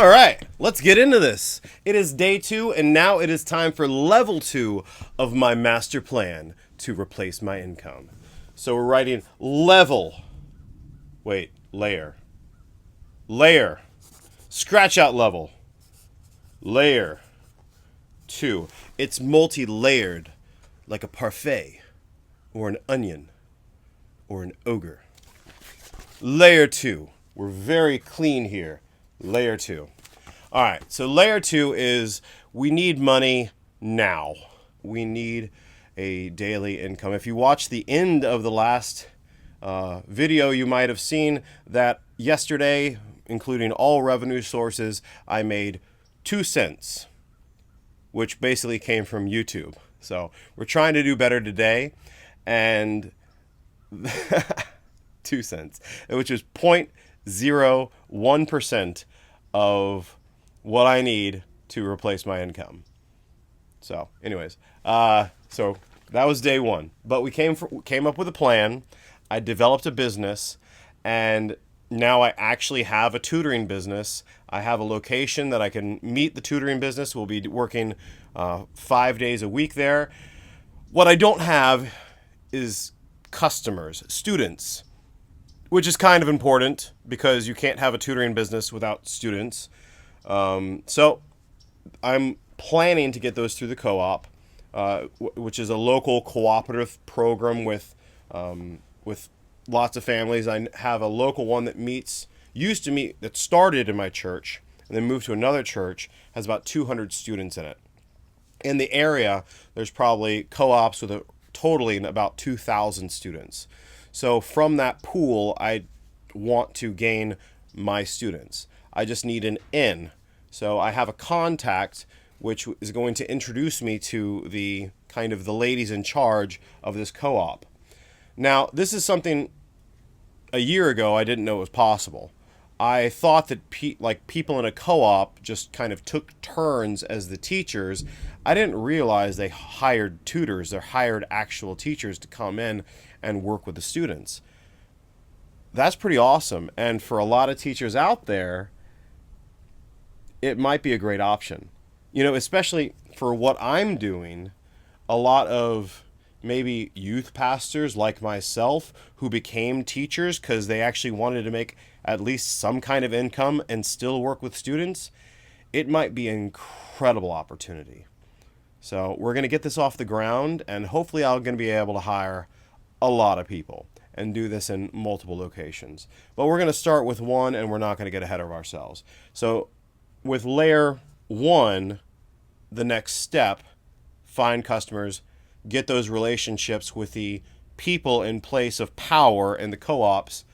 All right, let's get into this. It is day 2, and now it is time for level 2 of my master plan to replace my income. So we're writing layer, scratch out level, layer 2. It's multi-layered, like a parfait, or an onion, or an ogre. Layer 2. We're very clean here. Layer 2. All right, so layer 2 is we need money now. We need a daily income. If you watch the end of the last video, you might have seen that yesterday, including all revenue sources, I made 2 cents, which basically came from YouTube. So we're trying to do better today, and 2 cents, which is 0.01% of what I need to replace my income. So anyways, so that was day 1, but we came up with a plan. I developed a business, and now I actually have a tutoring business. I have a location that I can meet the tutoring business. We'll be working 5 days a week there. What I don't have is customers, students, which is kind of important because you can't have a tutoring business without students. So I'm planning to get those through the co-op, which is a local cooperative program with lots of families. I have a local one that that started in my church and then moved to another church, has about 200 students in it. In the area, there's probably co-ops with totaling about 2,000 students. So from that pool, I want to gain my students. I just need an in. So I have a contact which is going to introduce me to the ladies in charge of this co-op. Now, this is something a year ago I didn't know was possible. I thought that people in a co-op just kind of took turns as the teachers. I didn't realize they hired tutors. They hired actual teachers to come in and work with the students. That's pretty awesome. And for a lot of teachers out there, it might be a great option. You know, especially for what I'm doing, a lot of maybe youth pastors like myself who became teachers because they actually wanted to make at least some kind of income and still work with students, it might be an incredible opportunity. So we're going to get this off the ground, and hopefully I'm going to be able to hire a lot of people and do this in multiple locations. But we're going to start with one, and we're not going to get ahead of ourselves. So with layer 1, the next step, find customers, get those relationships with the people in place of power in the co-ops.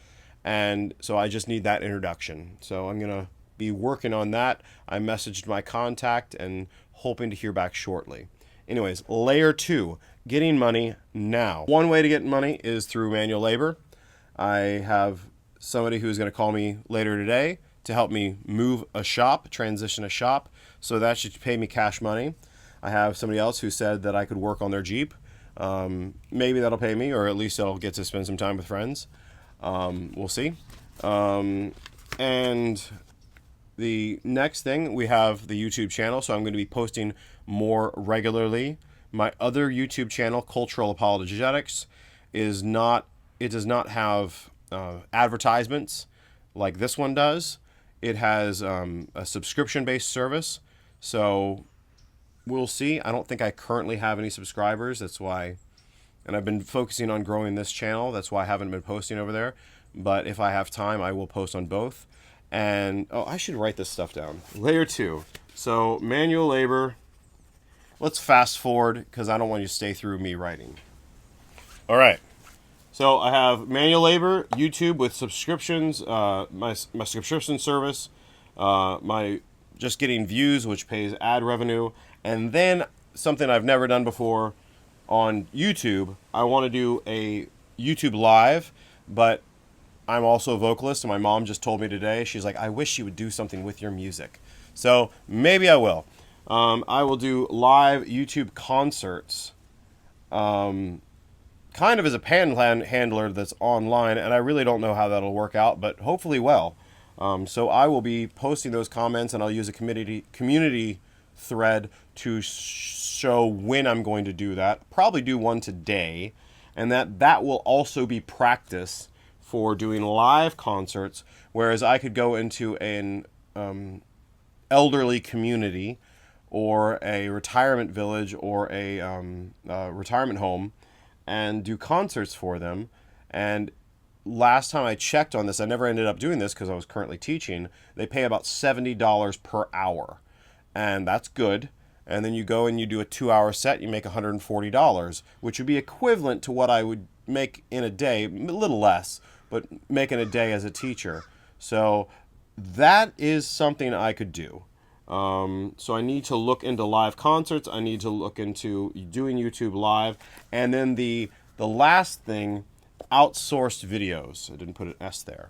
And so I just need that introduction. So I'm going to be working on that. I messaged my contact and hoping to hear back shortly. Anyways, layer 2, getting money now. One way to get money is through manual labor. I have somebody who's going to call me later today to help me move a shop, transition a shop. So that should pay me cash money. I have somebody else who said that I could work on their Jeep. Maybe that'll pay me, or at least I'll get to spend some time with friends. We'll see. And the next thing, we have the YouTube channel, so I'm going to be posting more regularly. My other YouTube channel, Cultural Apologetics, does not have advertisements like this one does. It has a subscription-based service, so we'll see. I don't think I currently have any subscribers. That's why, and I've been focusing on growing this channel. That's why I haven't been posting over there. But if I have time, I will post on both. And, I should write this stuff down. Layer 2. So, manual labor. Let's fast forward because I don't want you to stay through me writing. All right. So, I have manual labor, YouTube with subscriptions, my subscription service, my just getting views, which pays ad revenue, and then something I've never done before on YouTube. I want to do a YouTube live, but I'm also a vocalist, and my mom just told me today, she's like, I wish you would do something with your music. So maybe I will. I will do live YouTube concerts, kind of as a panhandler that's online, and I really don't know how that'll work out, but hopefully well. So I will be posting those comments, and I'll use a community thread to show when I'm going to do that. Probably do one today, and that will also be practice for doing live concerts. Whereas I could go into an elderly community or a retirement village or a retirement home and do concerts for them. And last time I checked on this, I never ended up doing this because I was currently teaching. They pay about $70 per hour, and that's good. And then you go and you do a 2-hour set, you make $140, which would be equivalent to what I would make in a day, a little less, but make in a day as a teacher. So that is something I could do. So I need to look into live concerts. I need to look into doing YouTube live. And then the last thing, outsourced videos. I didn't put an S there.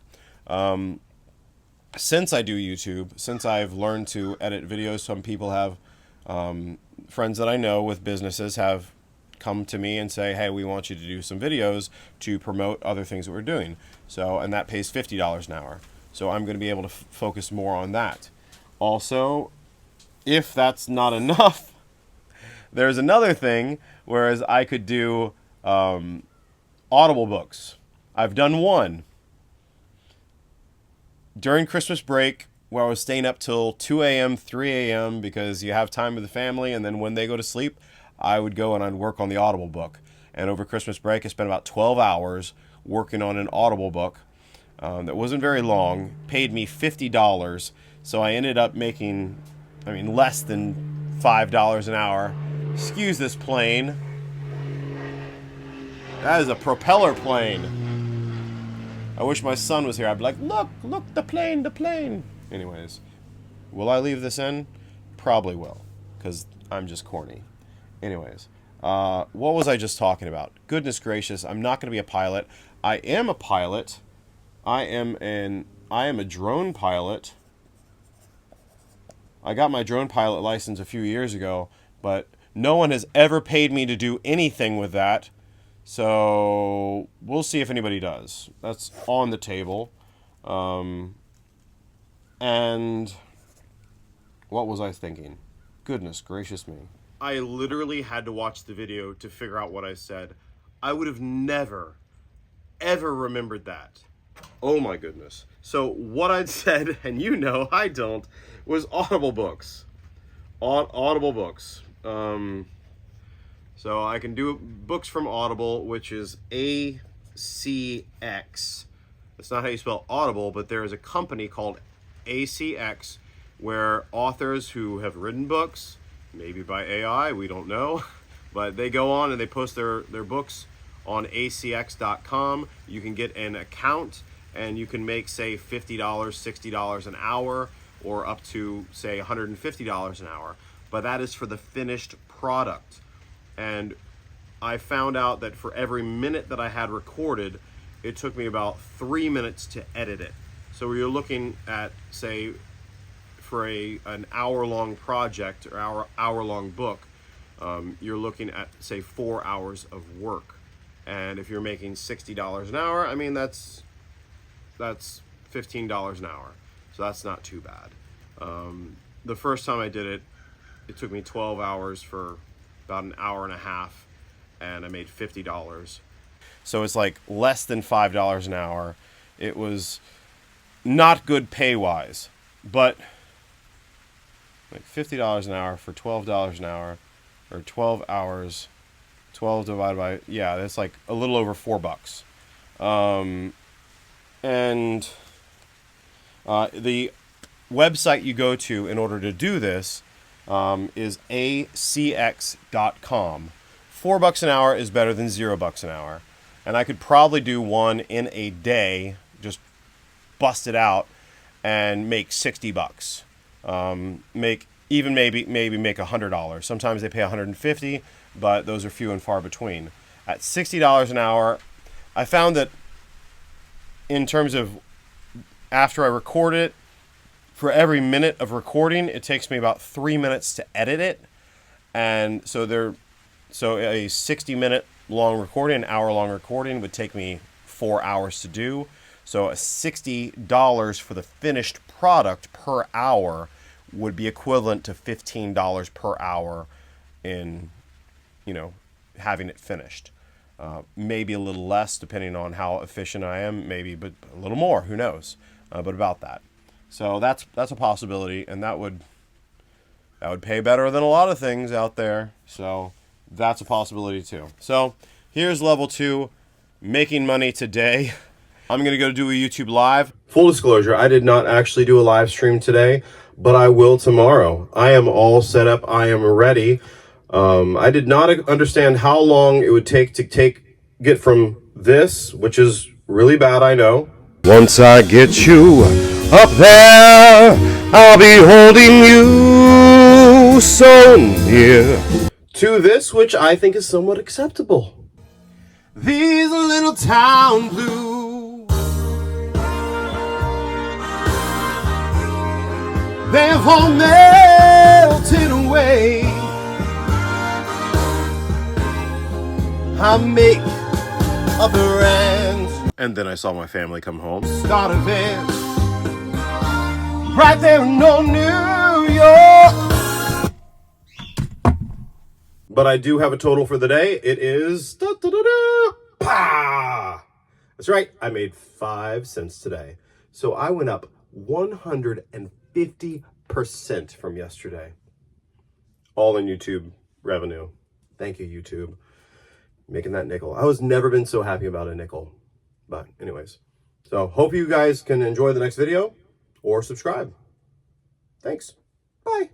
Since I do YouTube, since I've learned to edit videos, some people have, friends that I know with businesses have come to me and say, hey, we want you to do some videos to promote other things that we're doing. So, and that pays $50 an hour. So I'm going to be able to focus more on that. Also, if that's not enough, there's another thing, whereas I could do Audible books. I've done one. During Christmas break, where I was staying up till 2 a.m., 3 a.m., because you have time with the family, and then when they go to sleep, I would go and I'd work on the Audible book. And over Christmas break, I spent about 12 hours working on an Audible book that wasn't very long, paid me $50, so I ended up making, less than $5 an hour. Excuse this plane. That is a propeller plane. I wish my son was here. I'd be like, look, the plane, the plane. Anyways, will I leave this in? Probably will, because I'm just corny. Anyways, what was I just talking about? Goodness gracious, I'm not going to be a pilot. I am a pilot. I am a drone pilot. I got my drone pilot license a few years ago, but no one has ever paid me to do anything with that. So we'll see if anybody does. That's on the table. And what was I thinking? Goodness gracious me. I literally had to watch the video to figure out what I said. I would have never, ever remembered that. Oh my goodness. So what I'd said, and you know I don't, was Audible books. Audible books. So I can do books from Audible, which is ACX. That's not how you spell Audible, but there is a company called ACX where authors who have written books, maybe by AI, we don't know, but they go on and they post their books on acx.com. You can get an account and you can make, say, $50, $60 an hour, or up to, say, $150 an hour. But that is for the finished product. And I found out that for every minute that I had recorded, it took me about 3 minutes to edit it. So you're looking at, say, for an hour-long project or hour-long book, you're looking at, say, 4 hours of work. And if you're making $60 an hour, that's $15 an hour. So that's not too bad. The first time I did it, it took me 12 hours for about an hour and a half, and I made $50. So it's like less than $5 an hour. It was not good pay-wise, but like $50 an hour for $12 an hour, or 12 hours, 12 divided by, yeah, that's like a little over $4. And the website you go to in order to do this is acx.com. $4 an hour is better than $0 an hour. And I could probably do one in a day, just bust it out, and make $60. Maybe make $100. Sometimes they pay $150, but those are few and far between. At $60 an hour, I found that in terms of after I record it, for every minute of recording, it takes me about 3 minutes to edit it. And so a 60-minute long recording, an hour-long recording would take me 4 hours to do. So $60 for the finished product per hour would be equivalent to $15 per hour in, having it finished. Maybe a little less depending on how efficient I am, maybe, but a little more, who knows, but about that. So that's a possibility, and that would pay better than a lot of things out there. So that's a possibility too. So here's level 2, making money today. I'm going to go do a YouTube live. Full disclosure, I did not actually do a live stream today, but I will tomorrow. I am all set up. I am ready. I did not understand how long it would take to get from this, which is really bad, I know. Once I get you up there, I'll be holding you so near, to this, which I think is somewhat acceptable. These little town blues, they've all melted away. I make other ends. And then I saw my family come home. Start events right there in old New York. But I do have a total for the day. It is That's right, I made 5 cents today. So I went up 150% from yesterday. All in YouTube revenue. Thank you, YouTube. Making that nickel. I was never been so happy about a nickel. But anyways, so hope you guys can enjoy the next video or subscribe. Thanks. Bye.